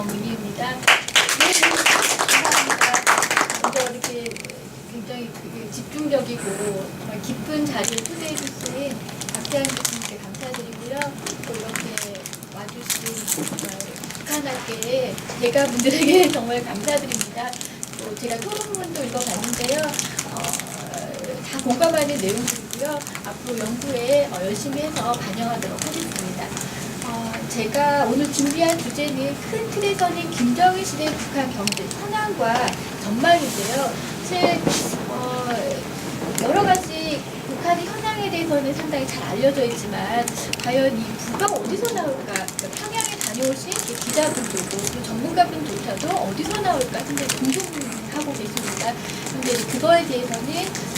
정은희입니다. 네, 감사합니다. 먼저 이렇게 굉장히 집중적이고 정말 깊은 자리를 초대해 주신 박태환 교수님께 감사드리고요. 또 이렇게 와주신 정말 북한학계의 대가분들에게 정말 감사드립니다. 또 제가 토론문도 읽어봤는데요. 다 공감하는 내용들이고요. 앞으로 연구에 열심히 해서 반영하도록 하겠습니다. 제가 오늘 준비한 주제는 큰 틀에서는 김정일 시대 북한 경제 현황과 전망인데요. 사실 여러 가지 북한의 현황에 대해서는 상당히 잘 알려져 있지만 과연 이 부가 어디서 나올까? 그러니까 평양에 다녀오신 기자분들도 또 전문가분조차도 어디서 나올까 상당히 궁금하고 계십니다. 그런데 그거에 대해서는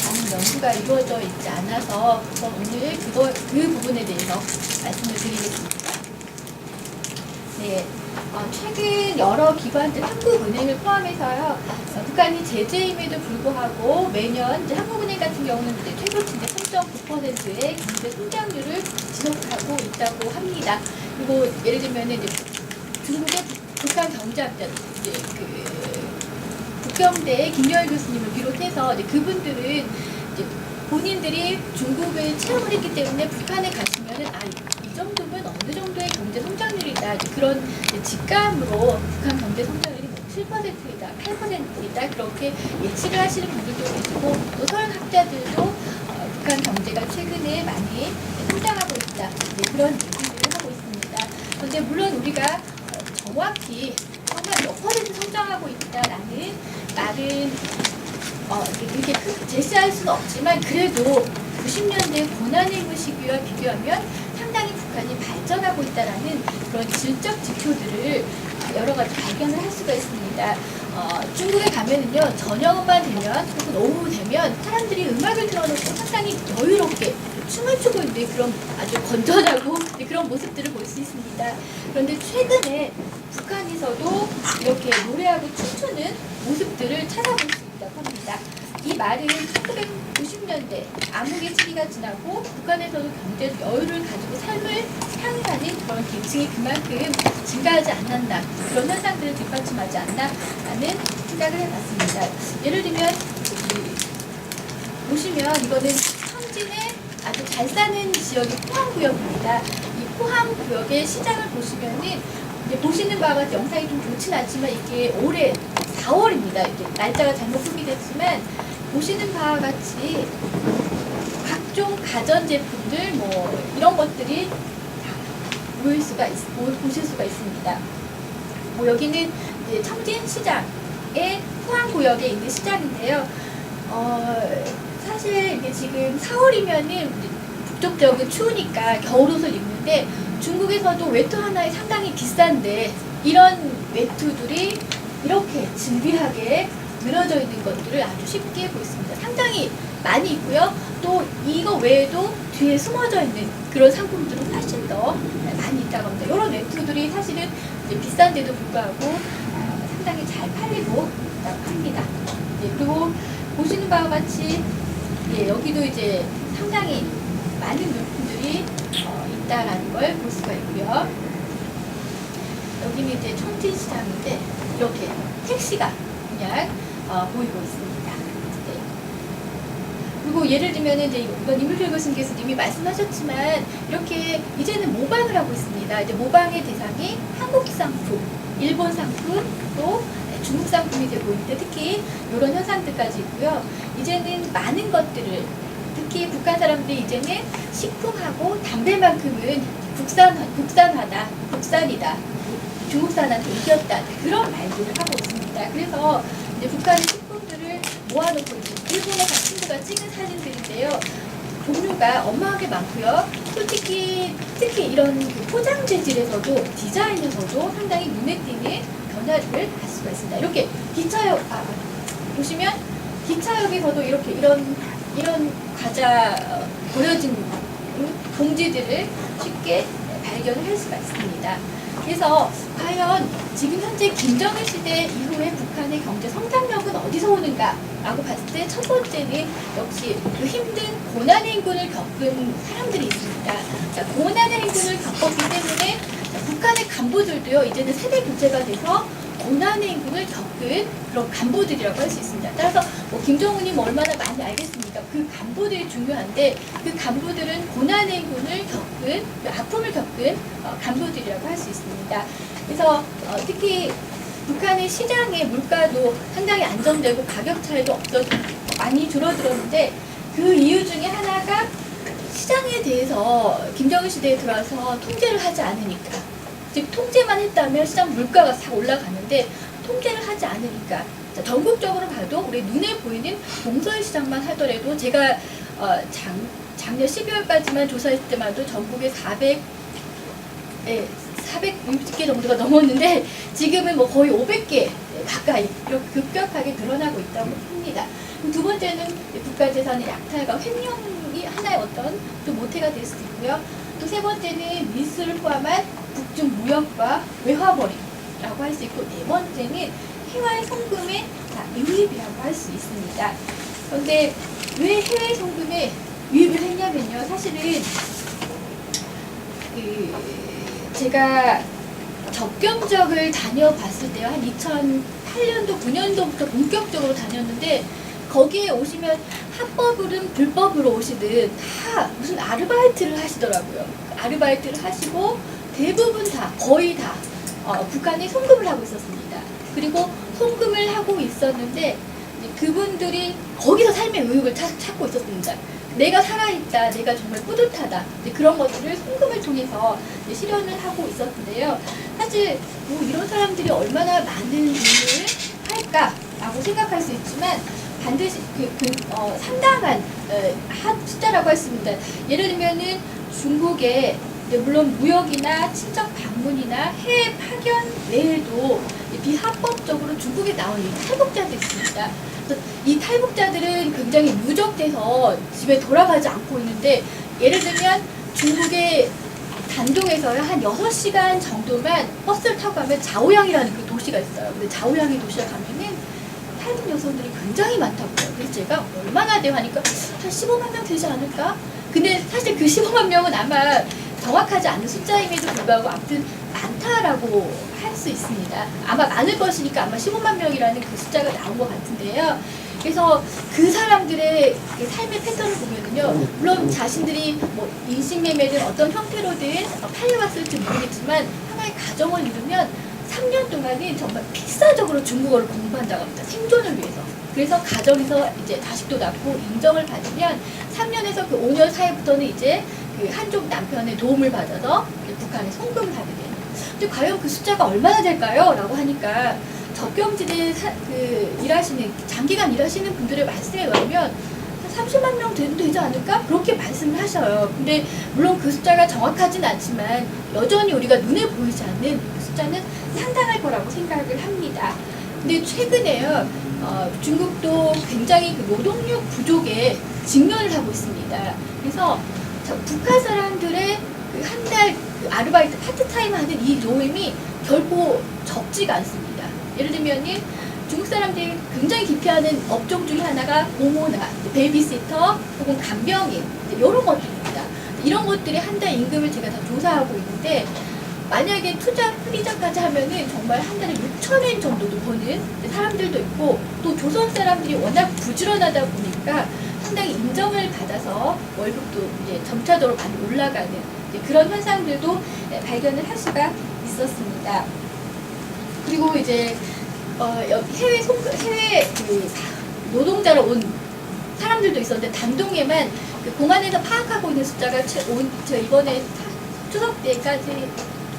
많은 연구가 이루어져 있지 않아서 오늘 그 부분에 대해서 말씀을 드리겠습니다. 네, 최근 여러 기관들, 한국은행을 포함해서요, 북한이 제재임에도 불구하고 매년 이제 한국은행 같은 경우는 이제 최고치인데 3.9%의 경제 성장률을 지속하고 있다고 합니다. 그리고 예를 들면 이제 중국의 북한 경제학자 이제 북경대의 김여일 교수님을 비롯해서 이제 그분들은 이제 본인들이 중국을 체험을 했기 때문에 북한에 가시면은 이 정도면 어느 정도의 경제 성장률이다. 그런 직감으로 북한 경제 성장률이 7%이다, 8%이다 그렇게 예측을 하시는 분들도 계시고 또 서양학자들도 북한 경제가 최근에 많이 성장하고 있다. 그런 얘기를 하고 있습니다. 그런데 물론 우리가 정확히 정말 몇 퍼센트 성장하고 있다라는 말은 이렇게 제시할 수는 없지만 그래도 90년대 고난의 시기와 비교하면 상당히 북한이 발전하고 있다라는 그런 질적 지표들을 여러 가지 발견을 할 수가 있습니다. 중국에 가면은요, 저녁만 되면 혹은 오후 되면 사람들이 음악을 틀어놓고 상당히 여유롭게 춤을 추고 있는 그런 아주 건전하고 그런 모습들을 볼 수 있습니다. 그런데 최근에 북한에서도 이렇게 노래하고 춤추는 모습들을 찾아볼 수 있다고 합니다. 이 말은 1990년대 암흑의 시기가 지나고 북한에서도 경제 여유를 가지고 삶을 향유하는 그런 계층이 그만큼 증가하지 않았나, 그런 현상들을 뒷받침하지 않나라는 생각을 해봤습니다. 예를 들면 보시면 이거는 현진의 아주 잘 사는 지역이 포항구역입니다. 이 포항구역의 시장을 보시면은 이제 보시는 바와 같이 영상이 좀 좋진 않지만 이게 올해 4월입니다. 이게 날짜가 잘못 표기됐지만 보시는 바와 같이 각종 가전제품들 뭐 이런 것들이 보실 수가 있습니다. 여기는 이제 청진시장의 포항구역에 있는 시장인데요. 사실 이게 지금 4월이면은 북쪽적은 추우니까 겨울옷을 입는데 중국에서도 외투 하나에 상당히 비싼데 이런 외투들이 이렇게 진비하게 늘어져 있는 것들을 아주 쉽게 볼 수 있습니다. 상당히 많이 있고요. 또 이거 외에도 뒤에 숨어져 있는 그런 상품들은 훨씬 더 많이 있다고 합니다. 이런 외투들이 사실은 이제 비싼데도 불구하고 상당히 잘 팔리고 있다고 합니다. 그리고 보시는 바와 같이 여기도 이제 상당히 많은 물품들이 있다라는 걸 볼 수가 있고요. 여기는 이제 청진시장인데 이렇게 택시가 그냥 보이고 있습니다. 네. 그리고 예를 들면 이제 이건 임ül표 교수님이 말씀하셨지만 이렇게 이제는 모방을 하고 있습니다. 이제 모방의 대상이 한국 상품, 일본 상품, 또 중국 상품이 되고 있는데 특히 이런 현상들까지 있고요. 이제는 많은 것들을 특히 북한 사람들이 이제는 식품하고 담배만큼은 국산화다, 국산이다, 중국산한테 이겼다 그런 말들을 하고 있습니다. 그래서 이제 북한의 식품들을 모아놓고 일본의 친구가 찍은 사진들인데요. 종류가 어마하게 많고요. 솔직히 특히 이런 포장 재질에서도 디자인에서도 상당히 눈에 띄는 변화를 할 수가 있습니다. 이렇게 기차역 보시면 기차역에서도 이렇게 이런 과자 보여진 봉지들을 쉽게 발견을 할 수가 있습니다. 그래서 과연 지금 현재 김정일 시대 이후에 북한의 경제 성장력은 어디서 오는가라고 봤을 때 첫 번째는 역시 그 힘든 고난의 행군을 겪은 사람들이 있습니다. 자, 고난의 행군을 겪었기 때문에 북한의 간부들도요, 이제는 세대 교체가 돼서 고난의 인군을 겪은 그런 간부들이라고 할 수 있습니다. 따라서 뭐 김정은이 뭐 얼마나 많이 알겠습니까? 그 간부들이 중요한데 그 간부들은 고난의 인군을 겪은, 그 아픔을 겪은 간부들이라고 할 수 있습니다. 그래서 특히 북한의 시장의 물가도 상당히 안정되고 가격 차이도 많이 줄어들었는데 그 이유 중에 하나가 시장에 대해서 김정은 시대에 들어와서 통제를 하지 않으니까, 즉 통제만 했다면 시장 물가가 싹 올라가는데 통제를 하지 않으니까. 자, 전국적으로 봐도 우리 눈에 보이는 동서의 시장만 하더라도 제가 작년 12월까지만 조사했을 때만 해도 전국에 460개 정도가 넘었는데 지금은 뭐 거의 500개 가까이 이렇게 급격하게 늘어나고 있다고 합니다. 두 번째는 국가재산의 약탈과 횡령이 하나의 어떤 또 모태가 될 수도 있고요. 또 세 번째는 미수를 포함한 북중 무역과 외화벌이라고 할 수 있고, 네 번째는 해외 송금의 유입이라고 할 수 있습니다. 그런데 왜 해외 송금에 유입을 했냐면요, 사실은 제가 접경적을 다녀봤을 때요, 한 2008년도, 9년도부터 본격적으로 다녔는데 거기에 오시면 합법으로든 불법으로 오시든 다 무슨 아르바이트를 하시더라고요. 아르바이트를 하시고 대부분 다, 거의 다 북한에 송금을 하고 있었습니다. 그리고 송금을 하고 있었는데 그분들이 거기서 삶의 의욕을 찾고 있었습니다. 내가 살아있다, 내가 정말 뿌듯하다, 그런 것들을 송금을 통해서 실현을 하고 있었는데요. 사실 뭐 이런 사람들이 얼마나 많은 일을 할까라고 생각할 수 있지만 반드시 상당한 숫자라고 할 수 있습니다. 예를 들면은 중국에 물론 무역이나 친척 방문이나 해외 파견 외에도 비합법적으로 중국에 나온 탈북자들이 있습니다. 그래서 이 탈북자들은 굉장히 누적돼서 집에 돌아가지 않고 있는데, 예를 들면 중국의 단동에서요 한 6시간 정도만 버스를 타고 가면 자오양이라는 그 도시가 있어요. 근데 자오양의 도시에 가면은 탈북 여성들이 굉장히 많다고요. 그래서 제가 얼마나 돼요 하니까 한 15만 명 되지 않을까? 근데 사실 그 15만 명은 아마 정확하지 않은 숫자임에도 불구하고 아무튼 많다라고 할 수 있습니다. 아마 많을 것이니까 아마 15만 명이라는 그 숫자가 나온 것 같은데요. 그래서 그 사람들의 삶의 패턴을 보면은요, 물론 자신들이 뭐 인신매매든 어떤 형태로든 팔려왔을지 모르겠지만 하나의 가정을 이루면 3년 동안은 정말 필사적으로 중국어를 공부한다고 합니다. 생존을 위해서. 그래서 가정에서 이제 자식도 낳고 인정을 받으면 3년에서 그 5년 사이부터는 이제 그 한쪽 남편의 도움을 받아서 북한에 송금을 하게 돼요. 근데 과연 그 숫자가 얼마나 될까요? 라고 하니까 접경지대에 일하시는, 장기간 일하시는 분들의 말씀에 의하면 한 30만 명 되지 않을까? 그렇게 말씀을 하셔요. 근데 물론 그 숫자가 정확하진 않지만 여전히 우리가 눈에 보이지 않는 그 숫자는 상당할 거라고 생각을 합니다. 근데 최근에요, 중국도 굉장히 그 노동력 부족에 직면을 하고 있습니다. 그래서 북한 사람들의 그 한 달 아르바이트 파트타임 하는 이 노임이 결코 적지가 않습니다. 예를 들면은 중국 사람들이 굉장히 기피하는 업종 중에 하나가 모모나, 베이비시터, 혹은 간병인, 이런 것들입니다. 이런 것들이 한 달 임금을 제가 다 조사하고 있는데, 만약에 투자 프리자까지 하면은 정말 한 달에 6,000엔 정도도 버는 사람들도 있고, 또 조선 사람들이 워낙 부지런하다 보니까 상당히 인정을 받아서 월급도 이제 점차적으로 많이 올라가는 그런 현상들도 발견을 할 수가 있었습니다. 그리고 이제 해외 그 노동자로 온 사람들도 있었는데, 단동에만 그 공안에서 파악하고 있는 숫자가 저 이번에 추석 때까지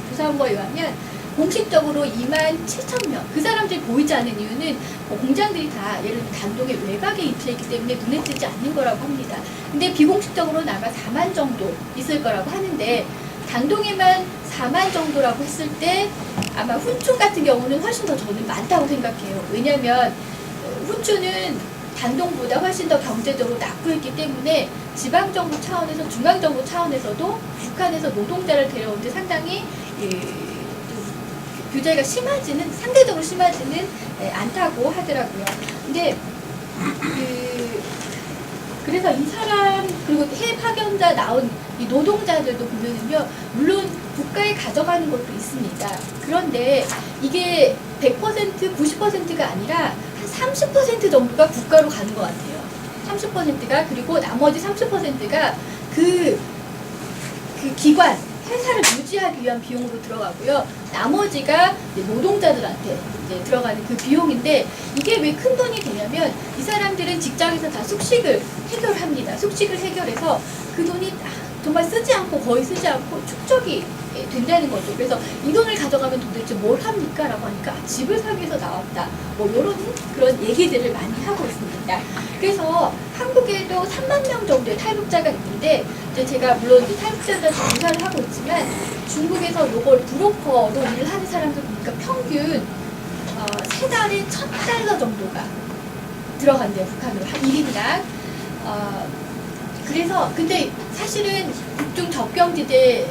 조사한 거에 의하면 공식적으로 27,000명. 그 사람들이 보이지 않는 이유는 공장들이 다 예를 들면 단동에 외곽에 위치해 있기 때문에 눈에 띄지 않는 거라고 합니다. 근데 비공식적으로는 아마 4만 정도 있을 거라고 하는데, 단동에만 4만 정도라고 했을 때 아마 훈춘 같은 경우는 훨씬 더 저는 많다고 생각해요. 왜냐하면 훈춘은 단동보다 훨씬 더 경제적으로 낙후했기 때문에 지방정부 차원에서, 중앙정부 차원에서도 북한에서 노동자를 데려오는데 상당히 규제가 상대적으로 심하지는 않다고 하더라고요. 근데 그래서 이 사람 그리고 해외 파견자 나온 이 노동자들도 보면은요, 물론 국가에 가져가는 것도 있습니다. 그런데 이게 100% 90%가 아니라 한 30% 정도가 국가로 가는 것 같아요. 30%가, 그리고 나머지 30%가 그 기관 회사를 유지하기 위한 비용으로 들어가고요. 나머지가 이제 노동자들한테 이제 들어가는 그 비용인데, 이게 왜 큰 돈이 되냐면 이 사람들은 직장에서 다 숙식을 해결합니다. 숙식을 해결해서 그 돈이 정말 쓰지 않고, 거의 쓰지 않고 축적이 된다는 거죠. 그래서 이 돈을 가져가면 도대체 뭘 합니까? 라고 하니까 집을 사기 위해서 나왔다. 뭐 이런 그런 얘기들을 많이 하고 있습니다. 그래서 한국에도 3만 명 정도의 탈북자가 있는데, 이제 제가 물론 이제 탈북자들한테 조사를 하고 있지만, 중국에서 요걸 브로커로 일을 하는 사람들 보니까 평균 3달에 1,000달러 정도가 들어간대요. 북한으로 한 1인당. 그래서 근데 사실은 북중 접경지대에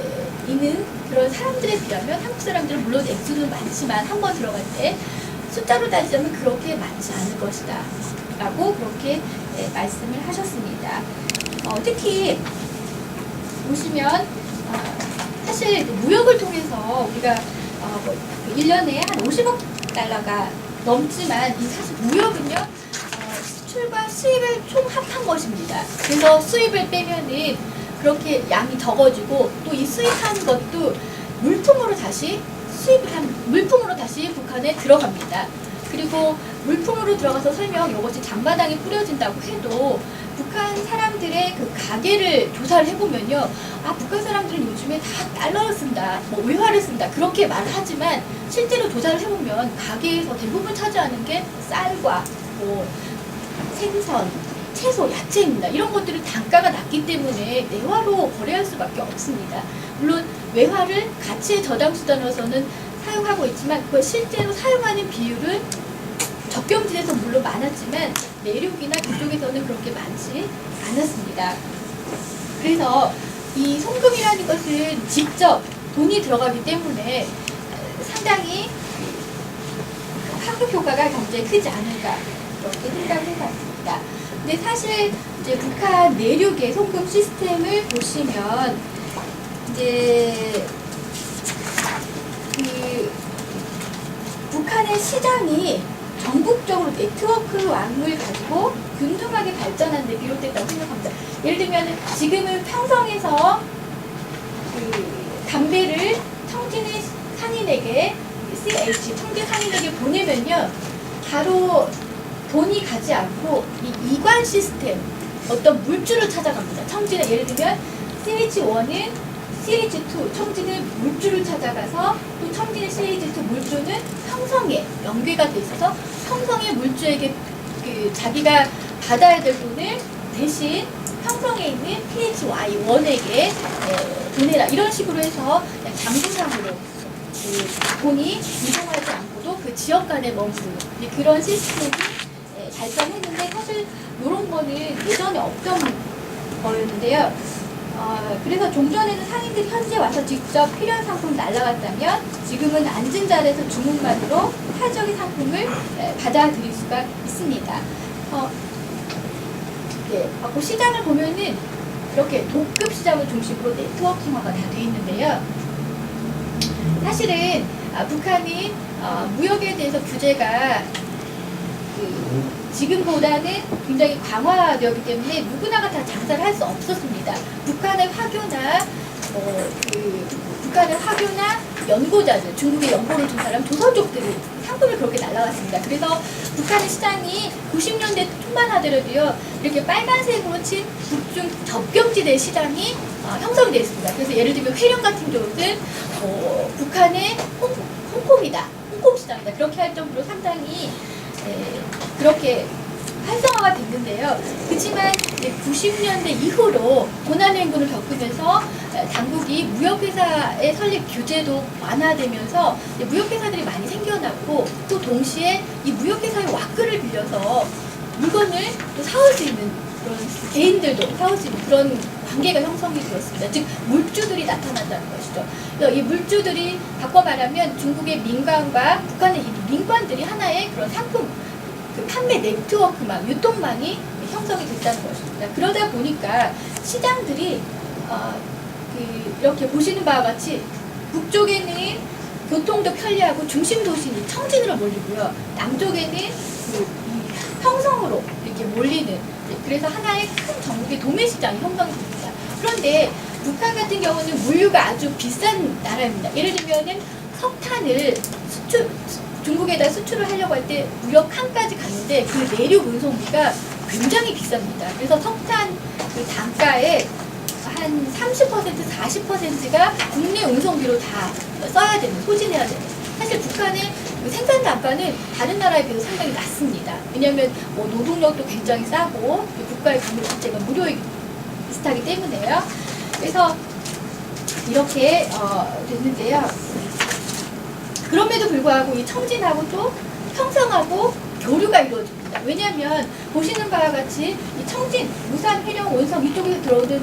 있는 그런 사람들에 비하면 한국 사람들은 물론 액수는 많지만 한 번 들어갈 때 숫자로 따지자면 그렇게 많지 않을 것이다 라고 그렇게 말씀을 하셨습니다. 특히 보시면 사실 무역을 통해서 우리가 1년에 한 50억 달러가 넘지만, 이 사실 무역은요 수출과 수입을 총 합한 것입니다. 그래서 수입을 빼면은 그렇게 양이 적어지고, 또 이 수입한 것도 물품으로 다시 물품으로 다시 북한에 들어갑니다. 그리고 물품으로 들어가서 설령 이것이 장마당에 뿌려진다고 해도 북한 사람들의 그 가계를 조사를 해보면요, 북한 사람들은 요즘에 다 달러를 쓴다, 뭐 외화를 쓴다, 그렇게 말을 하지만 실제로 조사를 해보면 가계에서 대부분 차지하는 게 쌀과 뭐 생선, 채소, 야채입니다. 이런 것들은 단가가 낮기 때문에 내화로 거래할 수밖에 없습니다. 물론 외화를 가치의 저장 수단으로서는 사용하고 있지만, 그걸 실제로 사용하는 비율은 접경지대에서 물론 많았지만 내륙이나 그쪽에서는 그렇게 많지 않았습니다. 그래서 이 송금이라는 것은 직접 돈이 들어가기 때문에 상당히 파급 효과가 경제에 크지 않을까, 그렇게 생각을 해봤습니다. 근데 사실 이제 북한 내륙의 송금 시스템을 보시면 이제 그 북한의 시장이 전국적으로 네트워크망을 가지고 균등하게 발전하는 데 비롯됐다고 생각합니다. 예를 들면 지금은 평성에서 그 담배를 청진의 상인에게 CH 청진 상인에게 보내면요, 바로 돈이 가지 않고 이 이관 시스템, 어떤 물줄을 찾아갑니다. 청진에 예를 들면 CH1은 CH2 청진의 물줄을 찾아가서, 또 청진의 CH2 물줄은 평성에 연계가 돼 있어서 평성의 물주에게 그 자기가 받아야 될 돈을 대신 평성에 있는 PHY1에게 보내라, 이런 식으로 해서 장부상으로 그 돈이 이동하지 않고도 그 지역 간에 머무르는 그런 시스템이 발전했는데, 사실 이런 거는 예전에 없던 거였는데요. 그래서 종전에는 상인들이 현지에 와서 직접 필요한 상품을 날라갔다면, 지금은 앉은 자리에서 주문만으로 타적의 상품을 받아들일 수가 있습니다. 그 시장을 보면은 이렇게 도급 시장을 중심으로 네트워킹화가 다 되어 있는데요. 사실은 북한이 무역에 대해서 규제가 지금보다는 굉장히 강화되었기 때문에 누구나가 다 장사를 할 수 없었습니다. 북한의 화교나 북한의 화교나 연고자들, 중국에 연고를 준 사람, 조선족들이 상품을 그렇게 날라갔습니다. 그래서 북한의 시장이 90년대 초반 하더라도요, 이렇게 빨간색으로 친 북중 접경지대 시장이 형성이 되어 있습니다. 그래서 예를 들면 회령 같은 경우는 북한의 홍콩이다, 홍콩 시장이다, 그렇게 할 정도로 상당히 그렇게 활성화가 됐는데요. 그렇지만 90년대 이후로 고난행군을 겪으면서 당국이 무역회사의 설립 규제도 완화되면서 무역회사들이 많이 생겨났고, 또 동시에 이 무역회사의 와꾸를 빌려서 물건을 또 사올 수 있는 그런 개인들도 사올 수 있는 그런 관계가 형성이 되었습니다. 즉 물주들이 나타난다는 것이죠. 이 물주들이 바꿔 말하면 중국의 민관과 북한의 이 민관들이 하나의 그런 상품 판매 네트워크망, 유통망이 형성이 됐다는 것입니다. 그러다 보니까 시장들이 이렇게 보시는 바와 같이 북쪽에는 교통도 편리하고 중심 도시는 청진으로 몰리고요. 남쪽에는 이 평성으로 이렇게 몰리는, 그래서 하나의 큰 전국의 도매시장이 형성이 됩니다. 그런데 북한 같은 경우는 물류가 아주 비싼 나라입니다. 예를 들면은 석탄을 중국에다 수출을 하려고 할 때 무역 칸까지 갔는데 그 내륙 운송비가 굉장히 비쌉니다. 그래서 석탄 그 단가의 한 30%, 40%가 국내 운송비로 다 써야 되는, 소진해야 되는. 사실 북한의 그 생산 단가는 다른 나라에 비해서 상당히 낮습니다. 왜냐하면 뭐 노동력도 굉장히 싸고 국가의 강물 자체가 무료이기 비슷하기 때문에요. 그래서 이렇게 됐는데요. 그럼에도 불구하고 이 청진하고 또 평성하고 교류가 이루어집니다. 왜냐하면 보시는 바와 같이 이 청진, 무산, 회령, 원성 이쪽에서 들어오는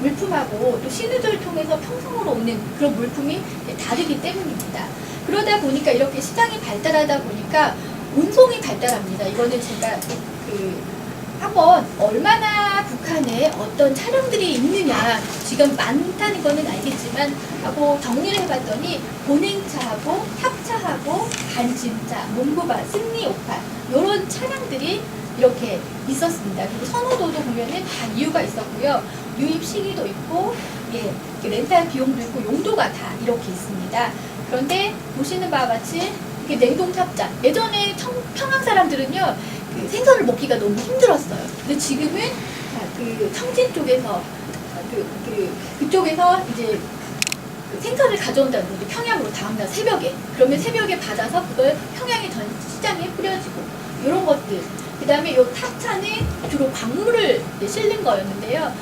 물품하고 또 신우조를 통해서 평성으로 오는 그런 물품이 다르기 때문입니다. 그러다 보니까 이렇게 시장이 발달하다 보니까 운송이 발달합니다. 이거는 제가 한번 얼마나 북한에 어떤 차량들이 있느냐, 지금 많다는 거는 알겠지만 하고 정리를 해봤더니 보냉차하고 탑차하고 간짐차, 몽고바, 승리오팔 이런 차량들이 이렇게 있었습니다. 그리고 선호도도 보면은 다 이유가 있었고요. 유입 시기도 있고, 렌탈 비용도 있고 용도가 다 이렇게 있습니다. 그런데 보시는 바와 같이 이렇게 냉동 탑자, 예전에 평양 사람들은요 그 생선을 먹기가 너무 힘들었어요. 근데 지금은 그 청진 쪽에서 그쪽에서 이제 그 생선을 가져온다는 거죠. 평양으로 다음날 새벽에. 그러면 새벽에 받아서 그걸 평양의 전 시장에 뿌려지고 이런 것들. 그 다음에 이 탑차는 주로 광물을 실는 거였는데요.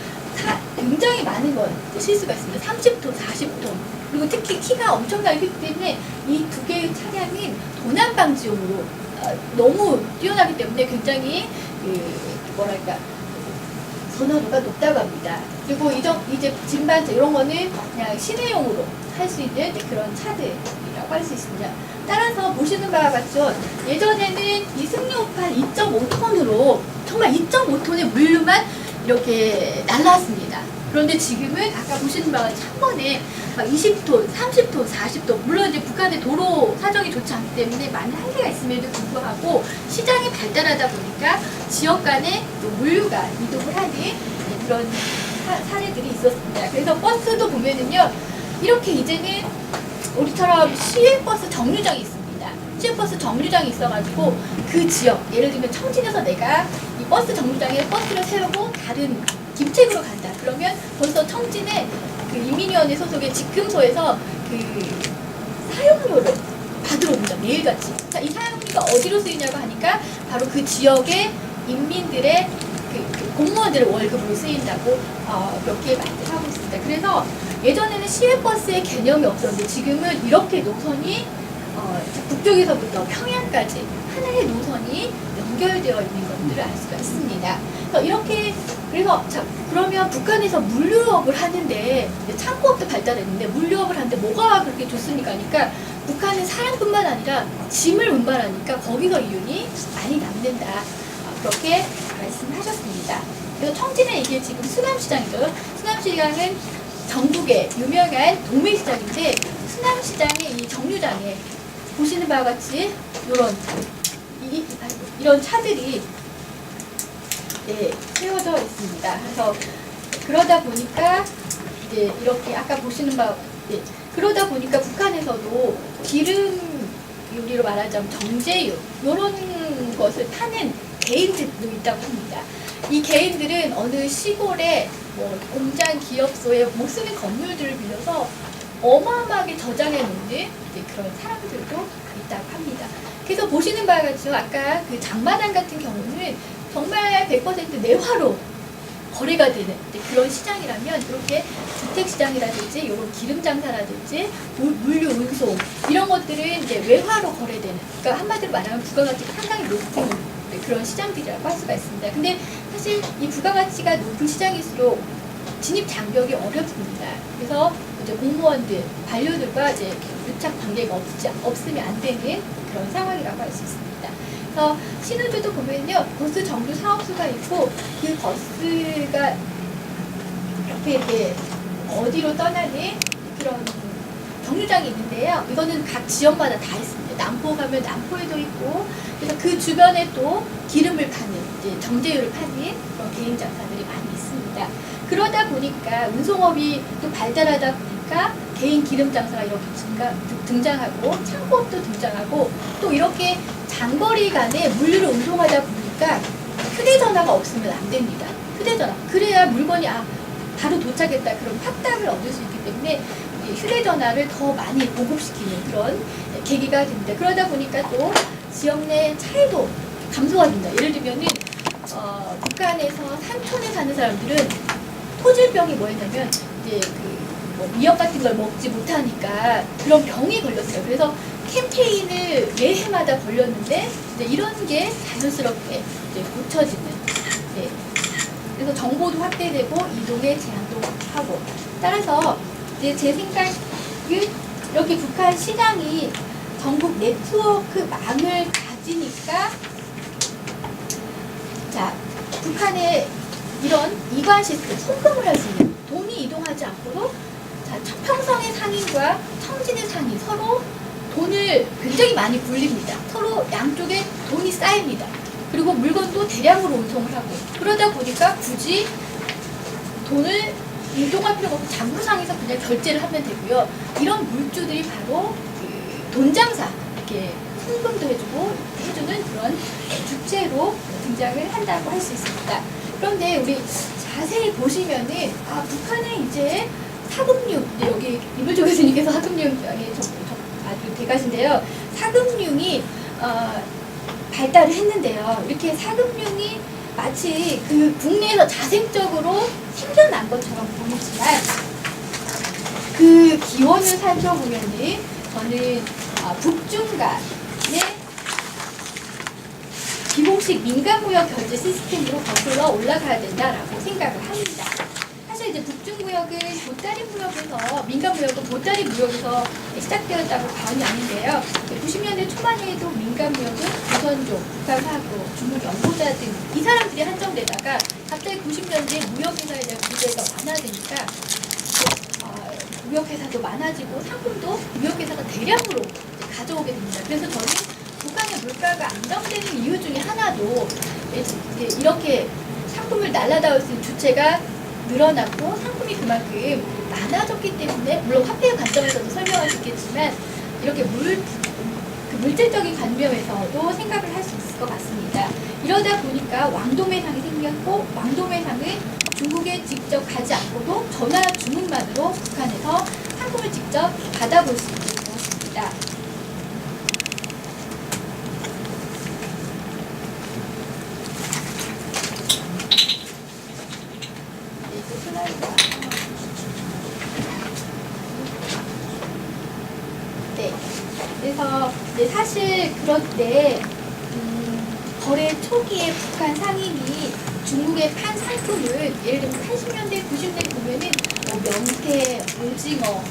굉장히 많은 걸 실 수가 있습니다. 30톤, 40톤. 그리고 특히 키가 엄청나게 크기 때문에 이 두 개의 차량은 도난 방지용으로 너무 뛰어나기 때문에 굉장히 선호도가 높다고 합니다. 그리고 이제 진반차 이런 거는 그냥 시내용으로 할 수 있는 그런 차들이라고 할 수 있습니다. 따라서 보시는 바와 같죠. 예전에는 이 승리오팔 2.5톤으로 정말 2.5톤의 물류만 이렇게 날라왔습니다. 그런데 지금은 아까 보시는 바와 같이 한 번에 막 20톤, 30톤, 40톤, 물론 이제 북한의 도로 사정이 좋지 않기 때문에 많은 한계가 있음에도 불구하고 시장이 발달하다 보니까 지역 간의 물류가 이동을 하는 그런 사례들이 있었습니다. 그래서 버스도 보면은요, 이렇게 이제는 우리처럼 시외버스 정류장이 있습니다. 시외버스 정류장이 있어가지고 그 지역, 예를 들면 청진에서 내가 이 버스 정류장에 버스를 세우고 다른 김책으로 간다. 그러면 벌써 청진에 그 인민위원회 소속의 직금소에서 그 사용료를 받으러 옵니다. 매일같이. 자, 이 사용료가 어디로 쓰이냐고 하니까 바로 그 지역의 인민들의 그 공무원들의 월급으로 쓰인다고 몇 개 말들 하고 있습니다. 그래서 예전에는 시외버스의 개념이 없었는데 지금은 이렇게 노선이 북쪽에서부터 평양까지 하나의 노선이 연결되어 있는 것들을 알 수가 있습니다. 그래서 그러면 북한에서 물류업을 하는데 창고업도 발달했는데 물류업을 하는데 뭐가 그렇게 좋습니까? 그러니까 북한은 사람뿐만 아니라 짐을 운반하니까 거기서 이윤이 많이 남는다. 그렇게 말씀하셨습니다. 그래서 청진에 이게 지금 수남시장이죠. 수남시장은 전국의 유명한 도매시장인데 수남시장의 이 정류장에 보시는 바와 같이 이런 차들이 세워져 있습니다. 그래서 그러다 보니까 이제 이렇게 아까 보시는 바와 그러다 보니까 북한에서도 기름 요리로 말하자면 정제유 이런 것을 타는 개인들도 있다고 합니다. 이 개인들은 어느 시골의 공장 기업소에 못 쓰는 건물들을 빌려서 어마어마하게 저장해 놓는 그런 사람들도 있다고 합니다. 그래서 보시는 바와 같이 아까 그 장마당 같은 경우는 정말 100% 내화로 거래가 되는 그런 시장이라면 이렇게 주택시장이라든지 이런 기름장사라든지 물류 운송 이런 것들은 이제 외화로 거래되는, 그러니까 한마디로 말하면 부가가치가 상당히 높은 그런 시장들이라고 할 수가 있습니다. 근데 사실 이 부가가치가 높은 시장일수록 진입 장벽이 어렵습니다. 그래서 이제 공무원들, 반려들과 이제 유착 관계가 없으면 안 되는 그런 상황이라고 할 수 있습니다. 그래서 신호주도 보면요, 버스 정류 사업소가 있고 그 버스가 이렇게 어디로 떠나는 그런 정류장이 있는데요. 이거는 각 지역마다 다 있습니다. 남포 가면 남포에도 있고, 그래서 그 주변에 또 기름을 파는, 이제 정제유를 파는 그런 개인 장사들이 많이 있습니다. 그러다 보니까 운송업이 또 발달하다 보니까 개인 기름 장사가 이렇게 등장하고, 창고업도 등장하고, 또 이렇게 장거리 간에 물류를 운송하다 보니까 휴대전화가 없으면 안 됩니다. 휴대전화. 그래야 물건이 바로 도착했다, 그런 확답을 얻을 수 있기 때문에 휴대전화를 더 많이 보급시키는 그런 계기가 됩니다. 그러다 보니까 또 지역 내 차이도 감소가 됩니다. 예를 들면은 북한에서 산촌에 사는 사람들은 토질병이 뭐였냐면 이제 뭐 미역 같은 걸 먹지 못하니까 그런 병이 걸렸어요. 그래서 캠페인을 매해마다 걸렸는데 이제 이런 게 자연스럽게 이제 고쳐지는. 네. 그래서 정보도 확대되고 이동의 제한도 하고, 따라서 이제 제 생각은 이렇게 북한 시장이 전국 네트워크 망을 가지니까, 자, 북한의 이런 이관 시스템, 송금을 할 수 있는, 돈이 이동하지 않고도, 자, 평성의 상인과 청진의 상인 서로 돈을 굉장히 많이 굴립니다. 서로 양쪽에 돈이 쌓입니다. 그리고 물건도 대량으로 운송을 하고, 그러다 보니까 굳이 돈을 이동할 필요가 없고 장부상에서 그냥 결제를 하면 되고요. 이런 물주들이 바로 그 돈장사, 이렇게 송금도 해주고 해주는 그런 주체로 등장을 한다고 할 수 있습니다. 그런데 우리 자세히 보시면은 북한에 이제 사금융, 여기 이불조 교수님께서 사금융 아주 대가신데요. 사금융이 발달을 했는데요. 이렇게 사금융이 마치 그 국내에서 자생적으로 생겨난 것처럼 보이지만 그 기원을 살펴보면은 저는 북중 간의 비공식 민간무역 결제 시스템으로 거슬러 올라가야 된다라고 생각을 합니다. 사실 이제 북중무역은 보따리 무역에서, 민간무역은 보따리 무역에서 시작되었다고 과언이 아닌데요. 90년대 초반에도 민간무역은 조선족, 북한하고 중국 연고자 등 이 사람들이 한정되다가 갑자기 90년대에 무역회사에 대한 규제가 완화되니까 무역회사도 많아지고 상품도 무역회사가 대량으로 가져오게 됩니다. 그래서 저는 북한의 물가가 안정되는 이유 중에 하나도 이제 이렇게 상품을 날라다올 수 있는 주체가 늘어났고 상품이 그만큼 많아졌기 때문에, 물론 화폐의 관점에서도 설명할 수 있겠지만 이렇게 물질적인 관점에서도 생각을 할 수 있을 것 같습니다. 이러다 보니까 왕도매상이 생겼고, 왕도매상은 중국에 직접 가지 않고도 전화 주문만으로 북한에서 상품을 직접 받아볼 수 있게 되었습니다. 네, 그래서 사실 그런데 거래 초기에 북한 상인이 중국에 판 상품을, 예를 들면 80년대, 90년대 보면은 명태, 오징어,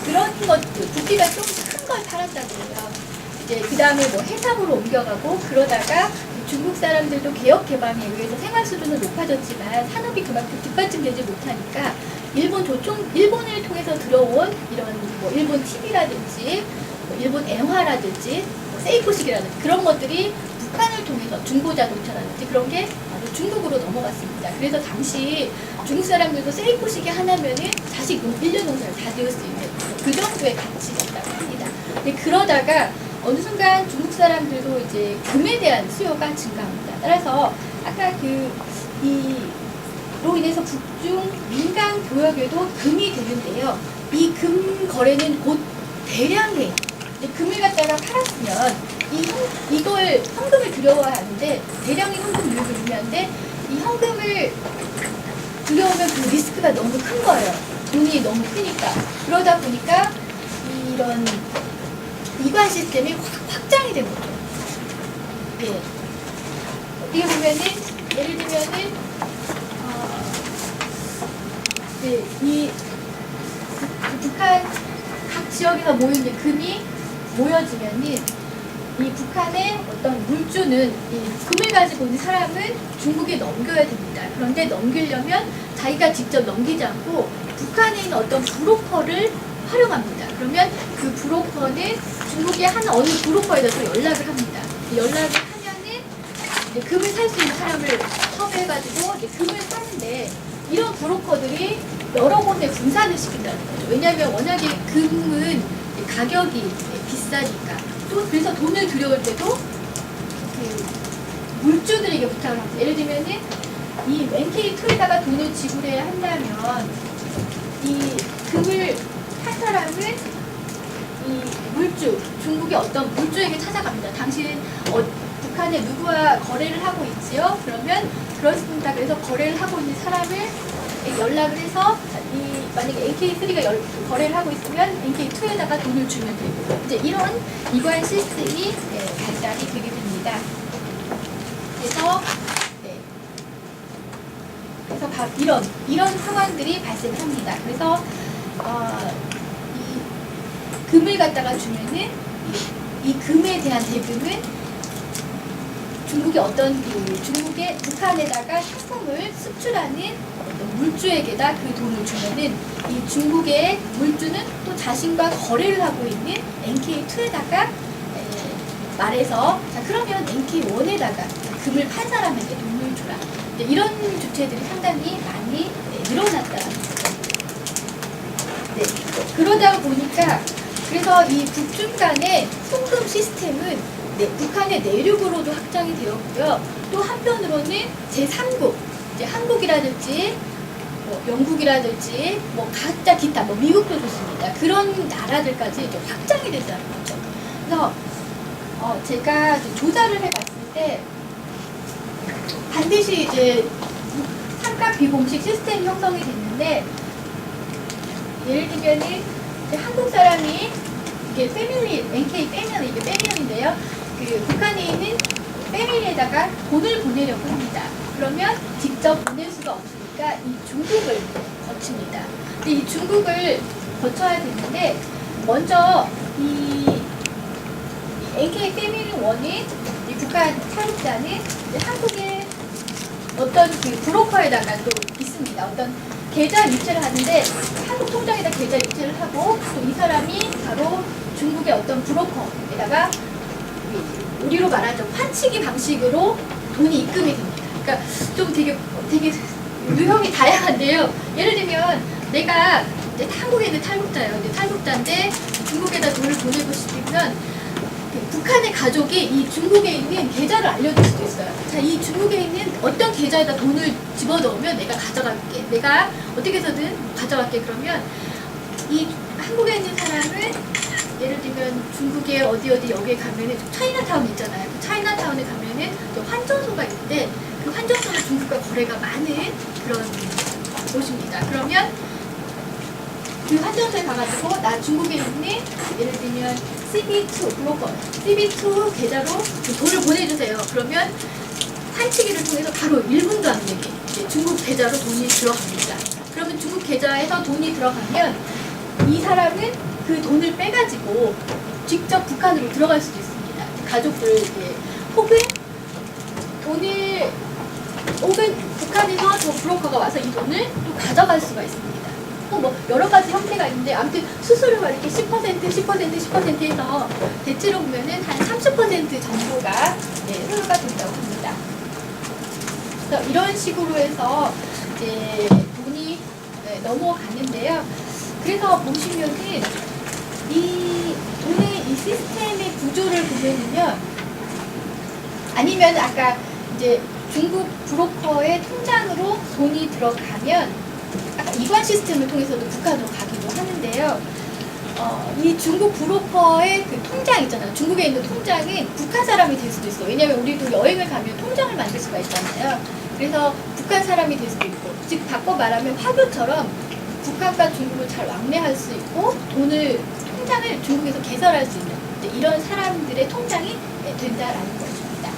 그런 것들, 부피가 좀 큰 걸 팔았다고 해요. 이제 그 다음에 해상으로 옮겨가고, 그러다가 중국 사람들도 개혁 개방에 의해서 생활 수준은 높아졌지만 산업이 그만큼 뒷받침되지 못하니까 일본을 통해서 들어온 이런 일본 TV라든지 일본 엔화라든지 세이코식이라든지 그런 것들이 북한을 통해서 중고자동차라든지 그런 게 바로 중국으로 넘어갔습니다. 그래서 당시 중국 사람들도 세이코식이 하나면은 자식 일년 농사를 다 지을 수 있는 그 정도의 가치였다고 합니다. 근데 그러다가 어느 순간 중국 사람들도 이제 금에 대한 수요가 증가합니다. 따라서 아까 로 인해서 북중 민간 교역에도 금이 되는데요. 이 금 거래는 곧 대량의 금을 갖다가 팔았으면 이걸 현금을 들여와야 하는데, 대량의 현금 유입을 의미하는데 이 현금을 들여오면 그 리스크가 너무 큰 거예요. 돈이 너무 크니까. 그러다 보니까 이런 이관 시스템이 확장이 된 거죠. 예. 어떻게 보면은, 예를 들면은, 네, 이 북한 각 지역에서 모이는 금이 모여지면은 이 북한의 어떤 물주는 이 금을 가지고 있는 사람은 중국에 넘겨야 됩니다. 그런데 넘기려면 자기가 직접 넘기지 않고 북한에 있는 어떤 브로커를 활용합니다. 그러면 그 브로커는 중국의 한 어느 브로커에다 또 연락을 합니다. 연락을 하면은 이제 금을 살 수 있는 사람을 섭외해가지고 이제 금을 사는데 이런 브로커들이 여러 군데 분산을 시킨다는 거죠. 왜냐하면 워낙에 금은 가격이 비싸니까. 또 그래서 돈을 들여올 때도 그 물주들에게 부탁을 합니다. 예를 들면은 이 NK2에다가 돈을 지불해야 한다면 이 금을 산 사람은 이 물주, 중국의 어떤 물주에게 찾아갑니다. 당신 북한에 누구와 거래를 하고 있지요? 그러면 그렇습니다. 그래서 거래를 하고 있는 사람을 연락을 해서 만약에 NK3가 거래를 하고 있으면 NK2에다가 돈을 주면 되고 이제 이런 이관 시스템이 발달이 되게 됩니다. 그래서 이런 상황들이 발생합니다. 그래서 이 금을 갖다가 주면은 이 금에 대한 대금은 중국의 북한에다가 상품을 수출하는 물주에게다 그 돈을 주면은 이 중국의 물주는 또 자신과 거래를 하고 있는 NK2에다가 말해서 자 그러면 NK1에다가 금을 판 사람에게 돈을 주라. 이런 주체들이 상당히 많이 늘어났다는 거죠. 네, 그러다 보니까 그래서 이 북중 간의 송금 시스템은 북한의 내륙으로도 확장이 되었고요. 또 한편으로는 제3국, 이제 한국이라든지 영국이라든지 각자 기타 미국도 좋습니다. 그런 나라들까지 이제 확장이 됐다는 거죠. 그래서 제가 이제 조사를 해봤을 때 반드시 이제 삼각 비공식 시스템이 형성이 됐는데 예를 들면은 한국 사람이 이게 패밀리, NK 패밀리, 이게 패밀리인데요. 그 북한에 있는 패밀리에다가 돈을 보내려고 합니다. 그러면 직접 보낼 수가 없으니까 이 중국을 거칩니다. 근데 이 중국을 거쳐야 되는데 먼저 이 NK 패밀리 1이 이 북한 탈북자는 한국의 어떤 그 브로커에다가 또 있습니다. 어떤 계좌 유치를 하는데 한국 통장에다 계좌 유치를 하고 또 이 사람이 바로 중국의 어떤 브로커에다가 우리로 말하죠 환치기 방식으로 돈이 입금이 됩니다. 그러니까 좀 되게 유형이 다양한데요. 예를 들면 내가 이제 한국에 있는 탈북자예요. 근데 탈북자인데 중국에다 돈을 보내고 싶으면 북한의 가족이 이 중국에 있는 계좌를 알려줄 수도 있어요. 자, 이 중국에 있는 어떤 계좌에다 돈을 집어넣으면 내가 가져갈게. 내가 어떻게 해서든 가져갈게. 그러면 이 한국에 있는 사람은 예를 들면 중국의 어디 여기에 가면은 차이나타운 있잖아요. 그 차이나타운에 가면은 환전소가 있는데 그 환전소는 중국과 거래가 많은 그런 곳입니다. 그러면 그 환전소에 가가지고 나 중국에 있는 예를 들면 CB2 브로커, CB2 계좌로 돈을 보내주세요. 그러면 환치기를 통해서 바로 1분도 안 되게 중국 계좌로 돈이 들어갑니다. 그러면 중국 계좌에서 돈이 들어가면 이 사람은 그 돈을 빼가지고 직접 북한으로 들어갈 수도 있습니다. 가족들에게 혹은 북한에서 저 브로커가 와서 이 돈을 또 가져갈 수가 있습니다. 또 여러 가지 형태가 있는데 아무튼 수수료가 이렇게 10% 해서 대체로 보면은 한 30% 정도가 소요가 된다고 합니다. 그래서 이런 식으로 해서 이제 돈이 넘어가는데요. 그래서 보시면은 이 돈의 이 시스템의 구조를 보면은요. 아니면 아까 이제 중국 브로커의 통장으로 돈이 들어가면 아까 이관 시스템을 통해서도 북한으로 가기도 하는데요. 이 중국 브로커의 그 통장 있잖아요. 중국에 있는 통장은 북한 사람이 될 수도 있어요. 왜냐하면 우리도 여행을 가면 통장을 만들 수가 있잖아요. 그래서 북한 사람이 될 수도 있고, 즉 바꿔 말하면 화교처럼 북한과 중국을 잘 왕래할 수 있고 통장을 중국에서 개설할 수 있는 이런 사람들의 통장이 된다라는 것입니다.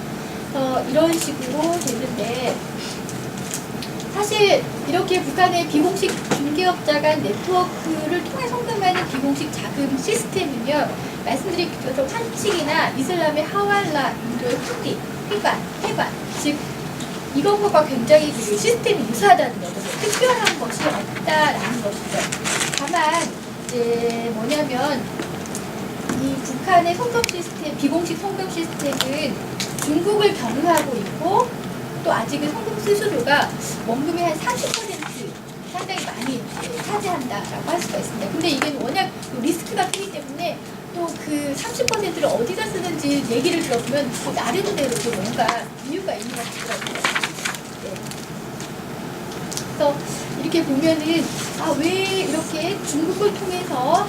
그래서 이런 식으로 되는데 사실 이렇게 북한의 비공식 중개업자 간 네트워크를 통해 송금하는 비공식 자금 시스템은요. 말씀드린 것처럼 환칙이나 이슬람의 하왈라, 인도의 후디, 회관, 즉 이것과 굉장히 그 시스템이 유사하다는 거죠. 특별한 것이 없다라는 것이죠. 다만 이제 뭐냐면 이 북한의 송금 시스템, 비공식 송금 시스템은 중국을 경유하고 있고 또 아직은 송금 수수료가 원금의 한 30% 상당히 많이 차지한다라고 할 수가 있습니다. 근데 이게 워낙 리스크가 크기 때문에 또 그 30%를 어디다 쓰는지 얘기를 들어보면 나름대로 또 뭔가 이유가 있는 것 같더라고요. 네. 그래서 이렇게 보면은 왜 이렇게 중국을 통해서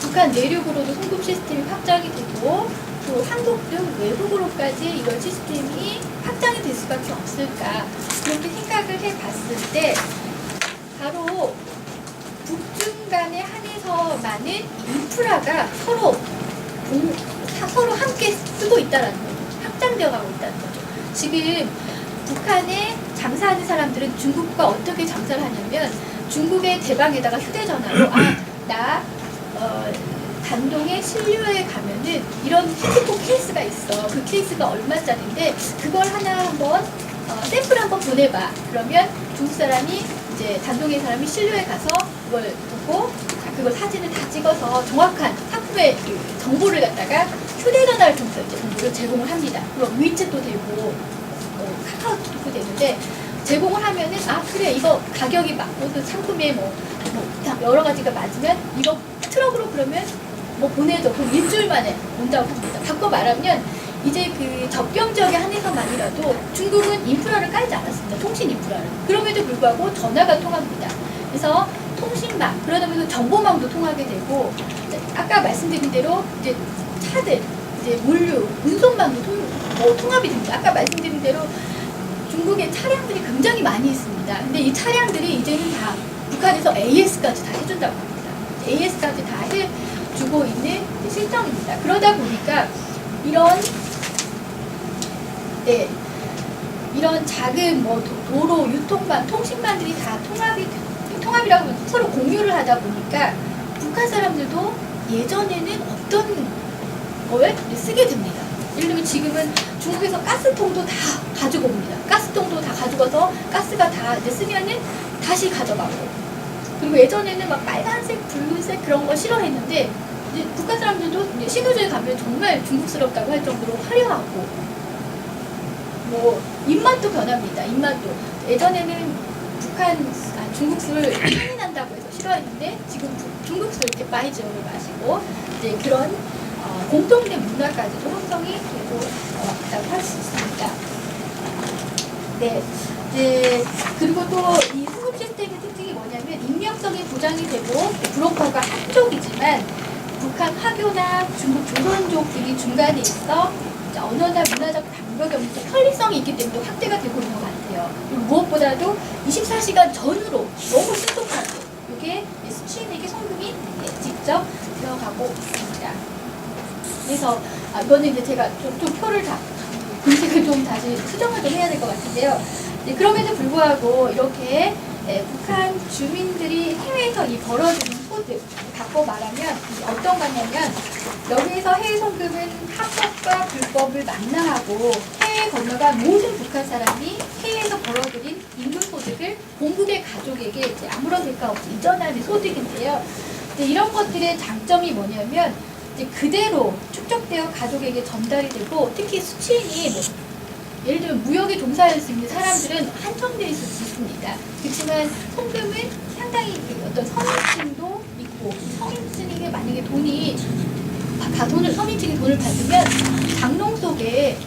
북한 내륙으로도 송금 시스템이 확장이 되고 또 한국 등 외국으로까지 이런 시스템이 확장이 될 수밖에 없을까 그렇게 생각을 해봤을 때 바로 북중 간에 한해서만은 인프라가 서로 함께 쓰고 있다는 거죠. 확장되어 가고 있다는 거죠. 지금 북한에 장사하는 사람들은 중국과 어떻게 장사를 하냐면 중국의 대방에다가 휴대전화로 단동에 신류에 가면은 이런 핸드폰 케이스가 있어. 그 케이스가 얼마짜리인데 그걸 하나 한번 샘플 한번 보내봐. 그러면 중국 사람이 이제 단동의 사람이 신류에 가서 그걸 보고 그걸 사진을 다 찍어서 정확한 상품의 그 정보를 갖다가 휴대전화를 통해서 이제 정보를 제공을 합니다. 그럼 위챗도 되고 카카오톡도 되는데 제공을 하면은 그래 이거 가격이 맞고 그 상품에 뭐 여러 가지가 맞으면 이거 트럭으로 그러면 뭐 보내줘. 그럼 일주일 만에 온다고 합니다. 바꿔 말하면 이제 그 접경 지역에 한해서만이라도 중국은 인프라를 깔지 않았습니다. 통신 인프라를. 그럼에도 불구하고 전화가 통합니다. 그래서 통신망, 그러다 보면 정보망도 통하게 되고 아까 말씀드린 대로 이제 차들, 이제 물류, 운송망도 통합이 됩니다. 아까 말씀드린 대로 중국의 차량들이 굉장히 많이 있습니다. 근데 이 차량들이 이제는 다 북한에서 AS까지 다 해준다고 합니다. AS까지 다 해주고 있는 실정입니다. 그러다 보니까 이런 작은 뭐 도로, 유통망, 통신망들이 다 통합이라고 하면 서로 공유를 하다 보니까 북한 사람들도 예전에는 없던 걸 쓰게 됩니다. 예를 들면 지금은 중국에서 가스통도 다 가지고 옵니다. 가스통도 다 가지고서 가스가 다 이제 쓰면은 다시 가져가고. 그리고 예전에는 막 빨간색, 붉은색 그런 거 싫어했는데 이제 북한 사람들도 이제 신호주에 가면 정말 중국스럽다고 할 정도로 화려하고 뭐 입맛도 변합니다. 입맛도 예전에는 중국술 향이 난다고 해서 싫어했는데 지금 중국술 이렇게 마이쮸를 마시고 이제 그런 공통된 문화까지도 형성이 되고 있다고 할 수 있습니다. 네, 이제 그리고 또 이 송금 시스템의 특징이 뭐냐면 익명성이 보장이 되고 브로커가 한쪽이지만 북한 화교나 중국 조선족들이 중간에 있어 언어나 문화적 장벽이 없는 편리성이 있기 때문에 확대가 되고 있는 것 같아요. 그리고 무엇보다도 24시간 전후로 너무 신속하게 이게 수취인에게 송금이 직접 들어가고 있습니다. 그래서 이거는 이제 제가 좀 표를 다 분석을 좀 다시 수정을 좀 해야 될 것 같은데요. 그럼에도 불구하고 이렇게 북한 주민들이 해외에서 이 벌어들인 소득 바꿔 말하면 어떤 거냐면 여기에서 해외 송금은 합법과 불법을 망라하고 해외 건너간 모든 북한 사람이 해외에서 벌어들인 임금 소득을 본국의 가족에게 이제 아무런 대가 없이 이전하는 소득인데요. 이런 것들의 장점이 뭐냐면 이제 그대로 축적되어 가족에게 전달이 되고 특히 수취인이 뭐 예를 들면 무역에 종사할 수 있는 사람들은 한정되어 있을 수 있습니다. 그렇지만 송금은 상당히 어떤 서민층도 있고 서민층에게 만약에 서민층이 돈을 받으면 장롱 속에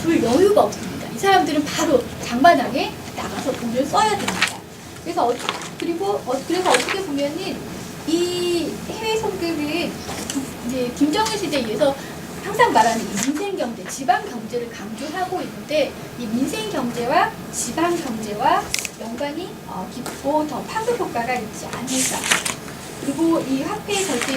둘 여유가 없습니다. 이 사람들은 바로 장마당에 나가서 돈을 써야 됩니다. 그래서 어떻게 보면은 이 해외 송금은 이제 김정은 시대에 의해서 항상 말하는 이 민생 경제, 지방 경제를 강조하고 있는데 이 민생 경제와 지방 경제와 연관이 깊고 더 파급 효과가 있지 않을까. 그리고 이 화폐의 절대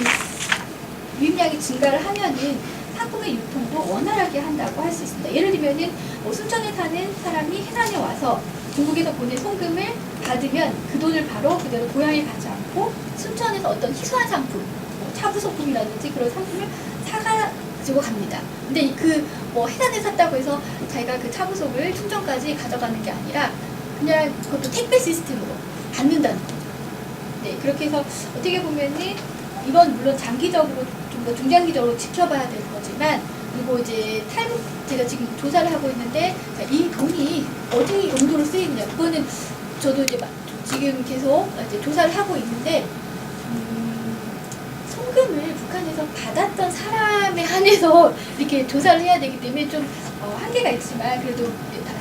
유입량이 증가를 하면은 상품의 유통도 원활하게 한다고 할 수 있습니다. 예를 들면은 순천에 사는 사람이 해난에 와서 중국에서 보낸 송금을 받으면 그 돈을 바로 그대로 고향에 가지 않고 순천에서 어떤 희소한 상품, 차부소품이라든지 그런 상품을 사가지고 갑니다. 근데 그 뭐 해단에 샀다고 해서 자기가 그 차부속을 충전까지 가져가는 게 아니라 그냥 그것도 택배 시스템으로 받는다는 거죠. 네, 그렇게 해서 어떻게 보면은 이건 물론 장기적으로 좀 더 중장기적으로 지켜봐야 될 거지만, 그리고 이제 제가 지금 조사를 하고 있는데 이 돈이 어디 용도로 쓰이느냐, 그거는 저도 이제 지금 계속 이제 조사를 하고 있는데, 송금을 북한에서 받았던 사람에 한해서 이렇게 조사를 해야 되기 때문에 좀 한계가 있지만 그래도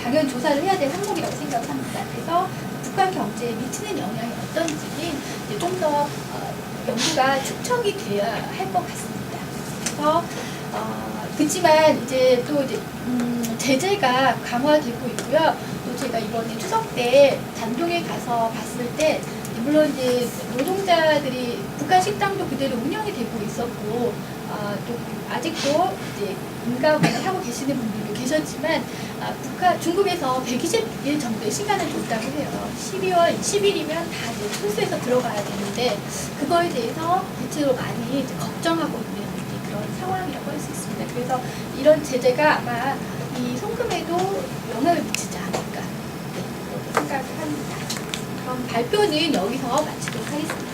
당연히 조사를 해야 될 항목이라고 생각을 합니다. 그래서 북한 경제에 미치는 영향이 어떤지는 좀 더 연구가 축적이 돼야 할 것 같습니다. 그래서 그렇지만 이제 또 이제 제재가 강화되고 있고요. 또 제가 이번에 추석 때 단동에 가서 봤을 때 물론 이제 노동자들이 북한 식당도 그대로 운영이 되고 있었고, 또 아직도 이제 인가관을 하고 계시는 분들도 계셨지만, 중국에서 120일 정도의 시간을 줬다고 해요. 12월 20일이면 다 이제 철수해서 들어가야 되는데, 그거에 대해서 대체로 많이 이제 걱정하고 있는 그런 상황이라고 할 수 있습니다. 그래서 이런 제재가 아마 이 송금에도 영향을 미치지 않을까, 네, 그렇게 생각을 합니다. 그럼 발표는 여기서 마치도록 하겠습니다.